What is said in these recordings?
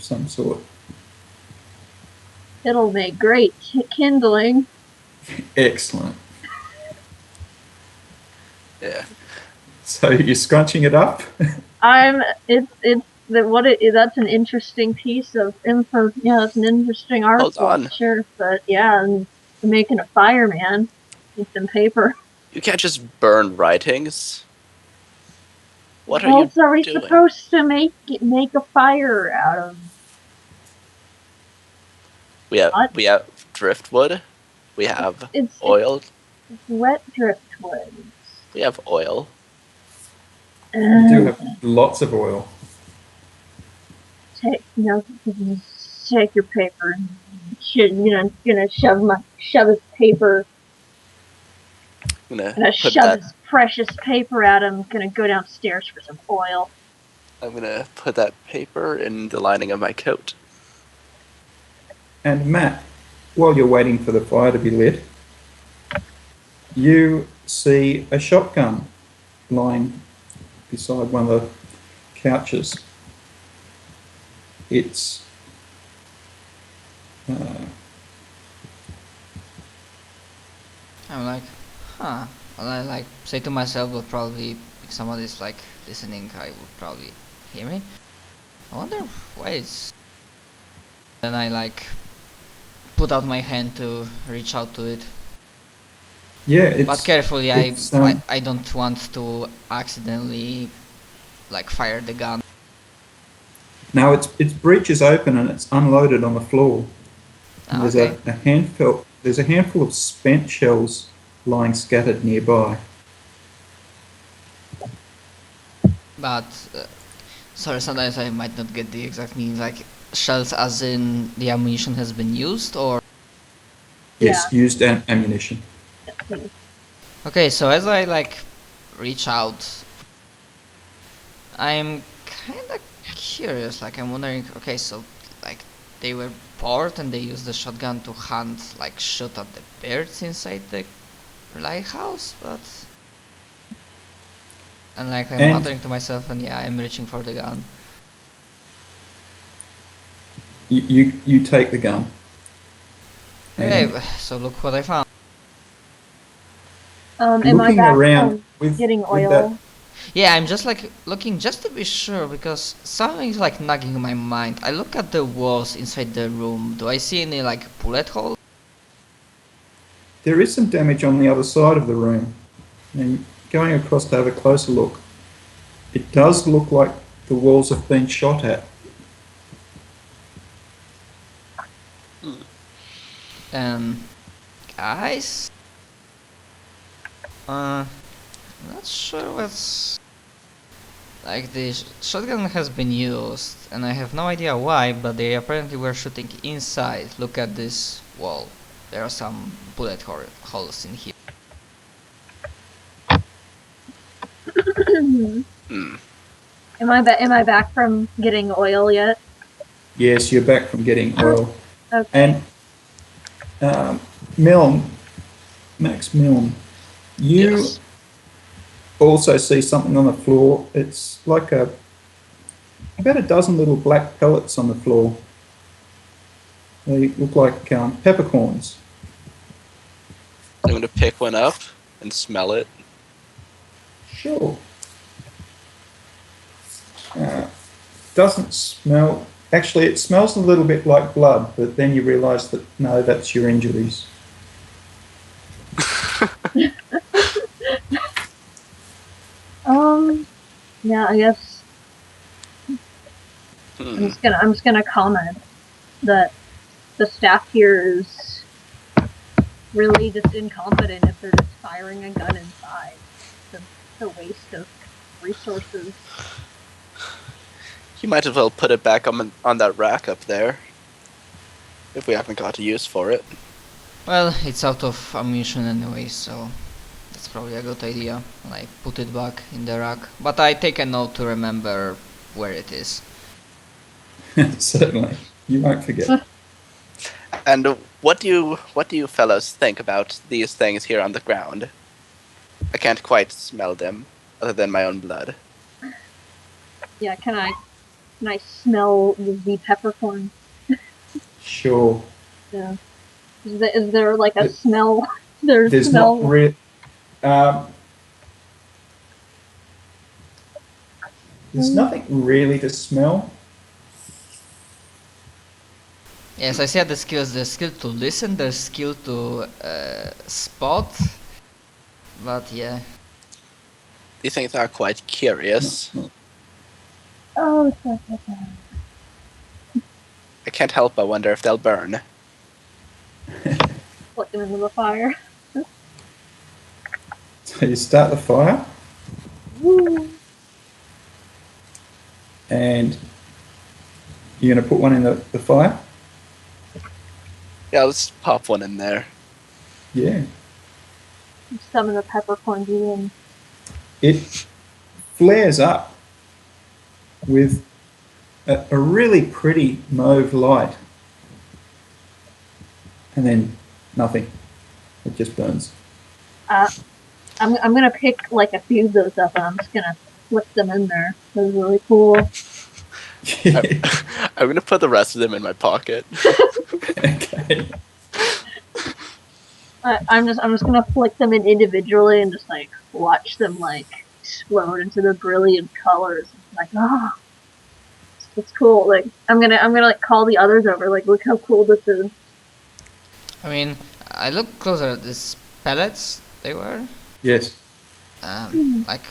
of some sort. It'll make great kindling. Excellent. Yeah. So you're scrunching it up? That's an interesting piece of info. Yeah, that's an interesting Hold article. on. Sure, but yeah, and making a fire, man. Need some paper. You can't just burn writings. What are What you else are we doing? supposed to make a fire out of? We have What? driftwood. We have It's oil. It's wet driftwood. We have oil. You do have lots of oil. Take your paper. Gonna shove his paper. I'm gonna Gonna put shove that. his precious paper at him. Gonna go downstairs for some oil. I'm gonna put that paper in the lining of my coat. And Matt, while you're waiting for the fire to be lit, you see a shotgun lying beside one of the couches. It's I'm like, huh. And I like say to myself, well, probably if somebody's like listening, I would probably hear me. I wonder why it's. Then I like put out my hand to reach out to it, yeah, but carefully. it's, I don't want to accidentally like fire the gun. now its breech is open and it's unloaded on the floor. And there's Okay. there's a handful of spent shells lying scattered nearby. But sorry, sometimes I might not get the exact meaning. Like shells, as in the ammunition has been used, or Yes, used ammunition. okay. So as I like reach out, I'm kind of curious. Like I'm wondering. Okay, so like they were bored and they used the shotgun to hunt, like shoot at the birds inside the lighthouse, but. And like I'm And- wondering to myself, and yeah, I'm reaching for the gun. You take the gun. Okay, And so look what I found. Am I looking back around from with getting with oil? that- Yeah, I'm just like looking just to be sure because something's like nagging in my mind. I look at the walls inside the room. Do I see any like bullet holes? there is some damage on the other side of the room. And going across to have a closer look, it does look like the walls have been shot at. Guys, I'm not sure what's like the shotgun has been used, and I have no idea why, but they apparently were shooting inside. Look at this wall. There are some bullet holes in here. Hmm. Am I back from getting oil yet? Yes, you're back from getting oil. Okay. And Max Milne, you Yes. also see something on the floor. It's like about a dozen little black pellets on the floor. They look like peppercorns. I'm gonna pick one up and smell it. Sure. Doesn't smell. Actually, it smells a little bit like blood, but then you realise that no, that's your injuries. Yeah, I guess I'm just gonna comment that the staff here is really just incompetent if they're just firing a gun inside. It's a waste of resources. You might as well put it back on that rack up there. If we haven't got a use for it. Well, it's out of ammunition anyway, so that's probably a good idea. And I put it back in the rack, but I take a note to remember where it is. Certainly, you won't forget. And what do you fellows think about these things here on the ground? I can't quite smell them, other than my own blood. Yeah, can I Can I smell the peppercorn? Sure. Yeah. Is there like a Th- smell? There's There's smell. not really. There's nothing really to smell. Yes, I said the skills. The skill to listen, the skill to spot. But yeah, These things are quite curious. Oh, I can't help but wonder if they'll burn. put them into the fire. So you start the fire, Woo. and you're going to put one in the fire. Yeah, let's pop one in there. Yeah. Some of the peppercorn in. It flares up with a really pretty mauve light, and then nothing. It just burns. I'm gonna pick like a few of those up and I'm just gonna flip them in there. Those are really cool. I'm gonna put the rest of them in my pocket. Okay. I'm just gonna flick them in individually and just like watch them like explode into the brilliant colors. Like, ah, it's cool. Like I'm gonna like call the others over. Like, look how cool this is. I mean, I look closer at these pellets. They were Yes. like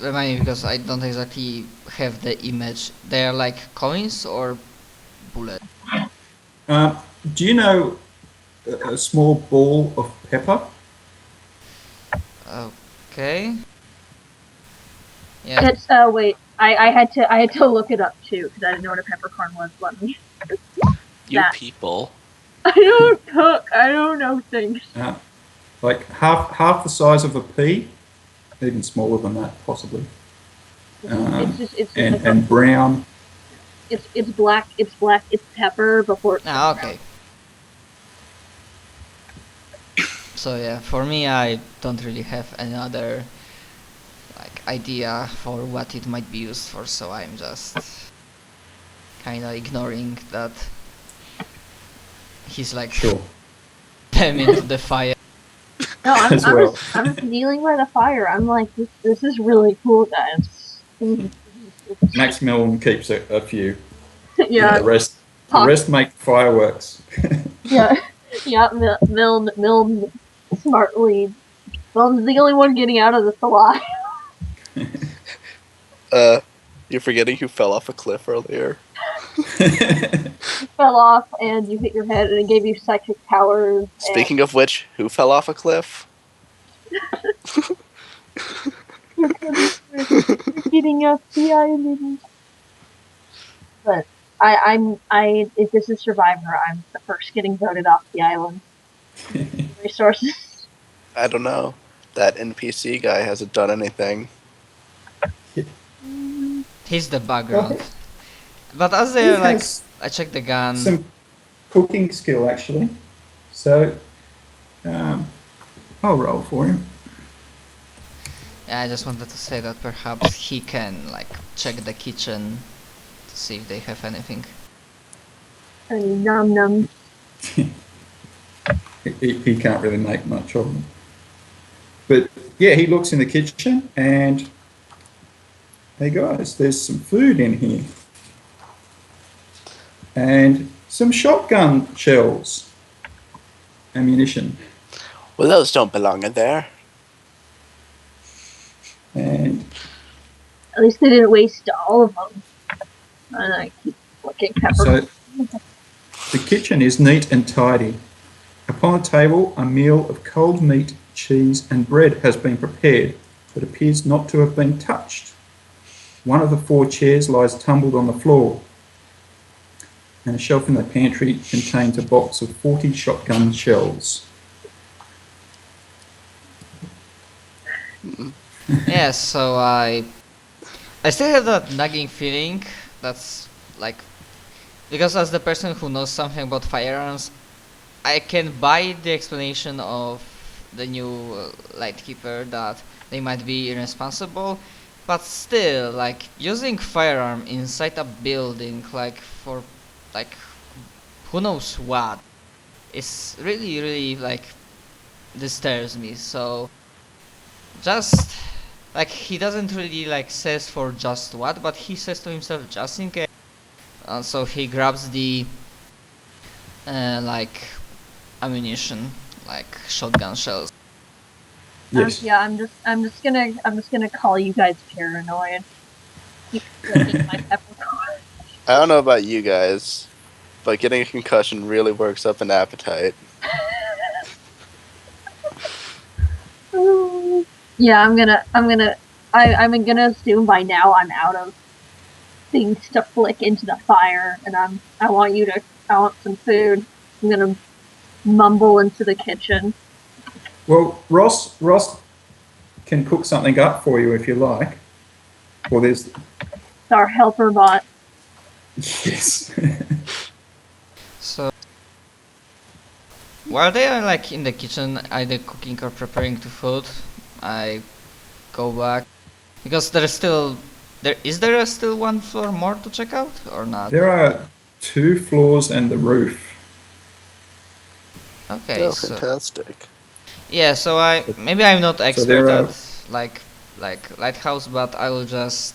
remind me because I don't exactly have the image. They are like coins or bullets. Do you know a small ball of pepper? Okay. Yeah. It's wait. I had to look it up too because I didn't know what a peppercorn was. Let me. You That. people. I don't cook. I don't know things. Like half the size of a pea, even smaller than that, possibly. It's And like and brown. it's black. It's black. It's pepper before. It's Ah, brown. okay. So yeah, for me, I don't really have any other like idea for what it might be used for, so I'm just kind of ignoring that. He's like Sure. them into the fire. No, As well. I'm just kneeling by the fire. I'm like, this is really cool, guys. Maximilian keeps a few. Yeah, The rest make fireworks. yeah. Milne smartly. Milne's the only one getting out of this alive. You're forgetting who fell off a cliff earlier. Fell off and you hit your head and it gave you psychic powers. Speaking of which, who fell off a cliff? You're getting off the island. But if this is Survivor, I'm the first getting voted off the island. Resources. I don't know. That NPC guy hasn't done anything. He's the background. But as they're like, I check the gun. Some cooking skill, actually. So, I'll roll for him. Yeah, I just wanted to say that perhaps he can like check the kitchen to see if they have anything. And num num. He can't really make much of them. But yeah, he looks in the kitchen and, hey guys, there's some food in here. And some shotgun shells. Ammunition. Well, those don't belong in there. And At least they didn't waste all of them. And I keep looking pepper. so the kitchen is neat and tidy. Upon the table, a meal of cold meat, cheese, and bread has been prepared, but appears not to have been touched. One of the 4 chairs lies tumbled on the floor, and a shelf in the pantry contains a box of 40 shotgun shells. Yeah, so I still have that nagging feeling that's like, because as the person who knows something about firearms, I can buy the explanation of the new lightkeeper that they might be irresponsible, but still, like using firearm inside a building, like for like who knows what, is really like disturbs me. So just like he doesn't really like says for just what, but he says to himself just in case. So he grabs the like ammunition, like shotgun shells. Yes. Yeah, I'm just gonna call you guys paranoid. Keep clicking my peppercorn. I don't know about you guys, but getting a concussion really works up an appetite. Yeah, I'm gonna assume by now I'm out of things to flick into the fire, and I want some food. I'm gonna mumble into the kitchen. Well, Ross can cook something up for you if you like. Well, there's It's our helper bot. yes. So while they are like in the kitchen, either cooking or preparing the food, I go back because is there still one floor more to check out or not? There are 2 floors and the roof. Okay, Oh, so fantastic. yeah, so maybe I'm not expert there are- at like lighthouse, but I will just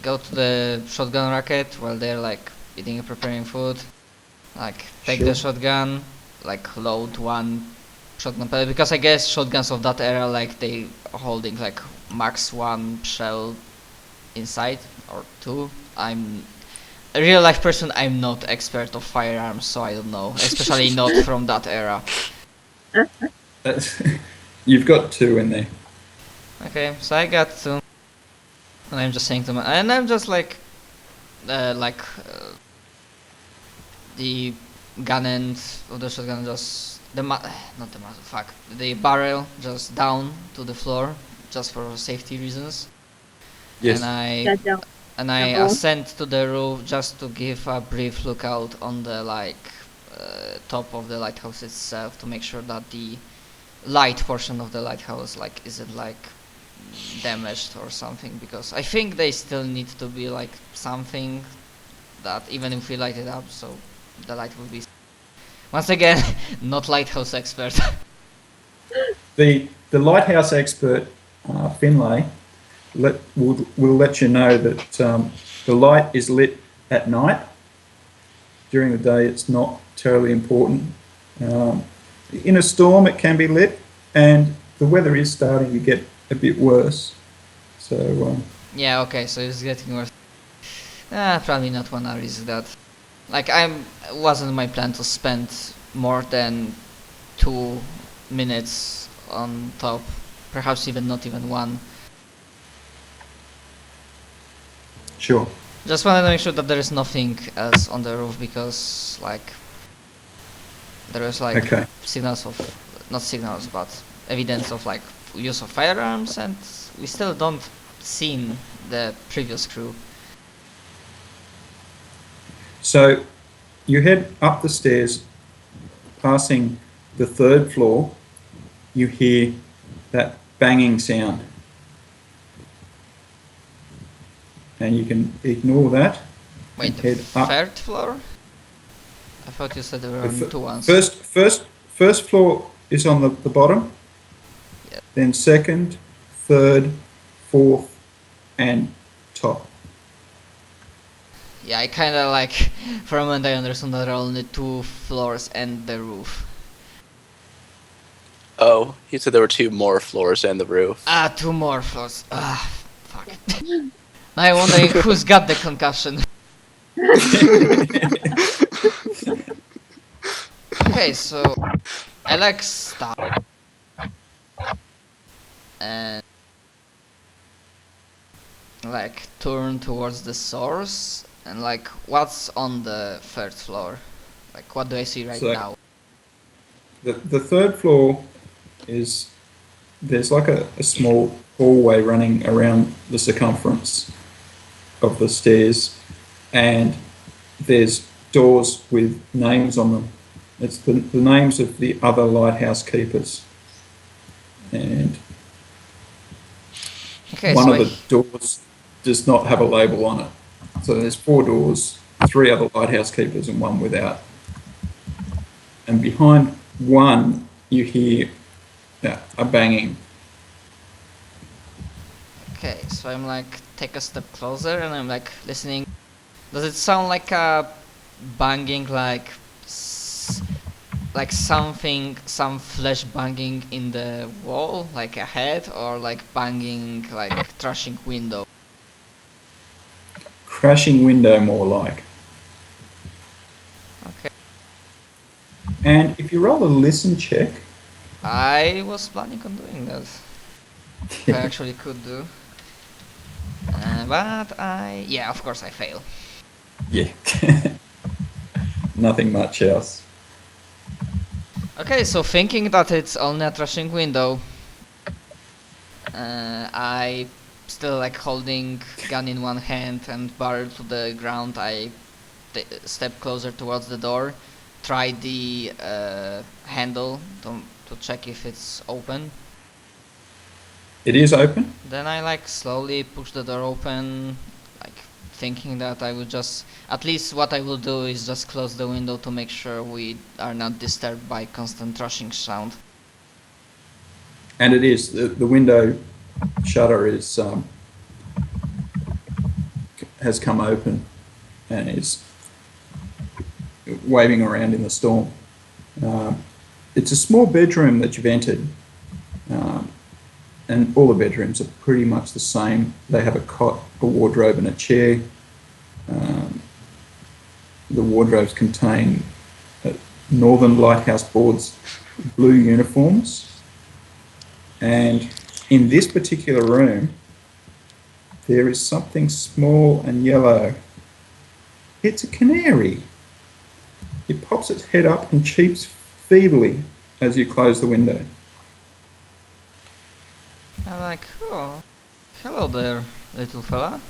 go to the shotgun racket while they're like eating and preparing food. Like take the Sure. shotgun, like load one shotgun pellet, because I guess shotguns of that era, like they holding like max 1 shell inside or 2. I'm a real life person. I'm not expert of firearms, so I don't know, especially not from that era. That's, you've got 2 in there. Okay, so I got 2, and I'm just saying to my, and I'm just like the gun end of the shotgun, just the barrel just down to the floor, just for safety reasons. Yes. And I Double. ascend to the roof just to give a brief lookout on the top of the lighthouse itself, to make sure that the light portion of the lighthouse like isn't like damaged or something, because I think they still need to be like something that even if we light it up, so the light will be once again not lighthouse expert. The lighthouse expert, Finlay, will let you know that the light is lit at night. During the day, it's not terribly important. In a storm, it can be lit, and the weather is starting to get a bit worse. So Yeah, okay, so it's getting worse. Probably not wanna risk that. Like wasn't my plan to spend more than 2 minutes on top, perhaps even not even 1. sure. Just wanted to make sure that there is nothing else on the roof, because like there was like Okay. not signals, but evidence of like use of firearms, and we still don't seen the previous crew. So you head up the stairs, passing the 3rd floor. You hear that banging sound, and you can ignore that. Wait, and the head up. 3rd floor? I thought you said there were The 2 ones. First floor is on the bottom. Yeah. Then 2nd, 3rd, 4th, and top. Yeah, I kinda like for a moment I understood that there are only 2 floors and the roof. Oh, he said there were 2 more floors and the roof. 2 more floors. Fuck. Now I'm wondering who's got the concussion. Okay, so I like stop and like turn towards the source, and like what's on the 3rd floor? Like what do I see right So- now? The 3rd floor is, there's like a small hallway running around the circumference of the stairs, and there's doors with names on them. It's the names of the other lighthouse keepers. And Okay, one so of the doors does not have a label on it. So there's 4 doors, 3 other lighthouse keepers and 1 without. And behind one, you hear a banging. okay, so I'm like take a step closer and I'm like listening. Does it sound like a banging, like like something, some flesh banging in the wall, like a head, or like banging, like trashing window? Crashing window, more like. Okay. And if you roll a listen check, I was planning on doing that. If I actually could do. But yeah, of course I fail. yeah, nothing much else. Okay, so thinking that it's only a trashing window, I still like holding gun in one hand and barrel to the ground. I step closer towards the door, try the handle to check if it's open. It is open. Then I like slowly push the door open, like thinking that I will just, at least what I will do is just close the window to make sure we are not disturbed by constant rushing sound. And it is. The window shutter is has come open and is waving around in the storm. It's a small bedroom that you've entered, and all the bedrooms are pretty much the same. They have a cot, a wardrobe, and a chair. The wardrobes contain Northern Lighthouse Board's blue uniforms. And in this particular room, there is something small and yellow. It's a canary. It pops its head up and cheeps feebly as you close the window. I'm like, oh, hello there, little fella.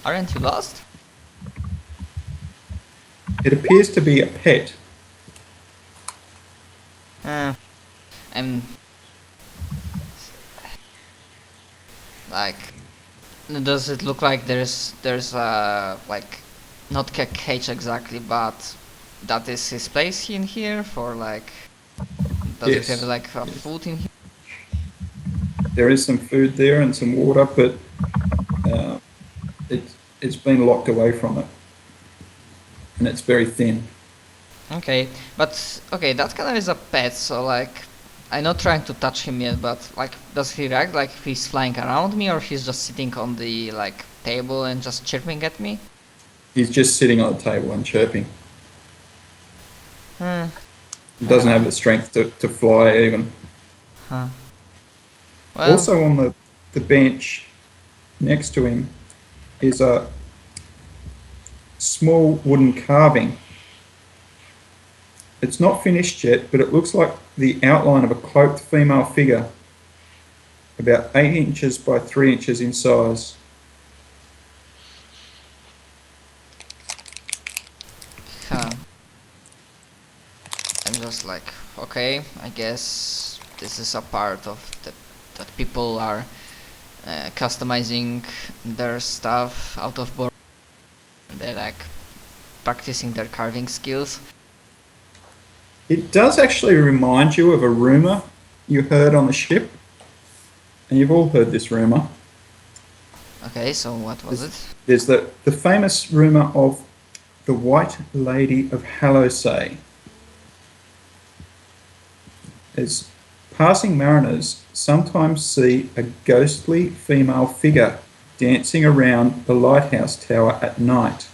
Aren't you lost? It appears to be a pet. I'm like, does it look like there's like not a cage exactly, but that is his place in here for like, does Yes. it have like a food in here? There is some food there and some water, but it's been locked away from it. And it's very thin. Okay, but okay, that kind of is a pet, so like, I'm not trying to touch him yet, but like, does he react like he's flying around me, or he's just sitting on the like table and just chirping at me? He's just sitting on the table and chirping. Hmm. He doesn't have the strength to fly even. Huh. Well, Also on the bench next to him is a small wooden carving. It's not finished yet, but it looks like the outline of a cloaked female figure, about 8 inches by 3 inches in size. huh. I'm just like, okay, I guess this is a part of that people are customizing their stuff out of board. They're like practicing their carving skills. It does actually remind you of a rumour you heard on the ship, and you've all heard this rumour. Okay, so what was it? There's the famous rumour of the White Lady of Hallowsay. As passing mariners sometimes see a ghostly female figure dancing around the lighthouse tower at night.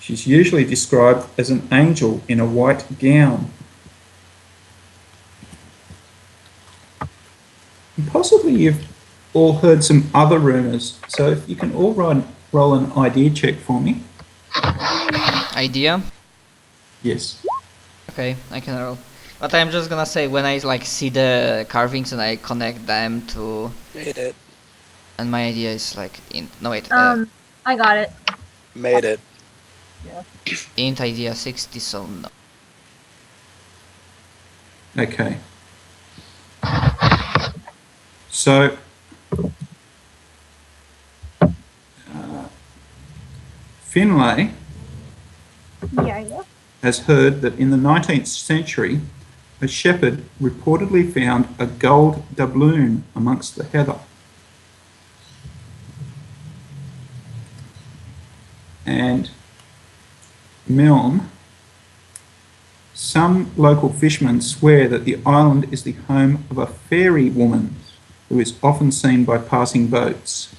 She's usually described as an angel in a white gown. And possibly you've all heard some other rumours, so if you can all roll an idea check for me. Idea? Yes. Okay, I can roll. But I'm just gonna say, when I like see the carvings and I connect them to, Made it. and my idea is like no wait, I got it. Made it. int idea 60, so no. Okay. So, Finlay Yeah. has heard that in the 19th century, a shepherd reportedly found a gold doubloon amongst the heather. And Milne, some local fishermen swear that the island is the home of a fairy woman who is often seen by passing boats.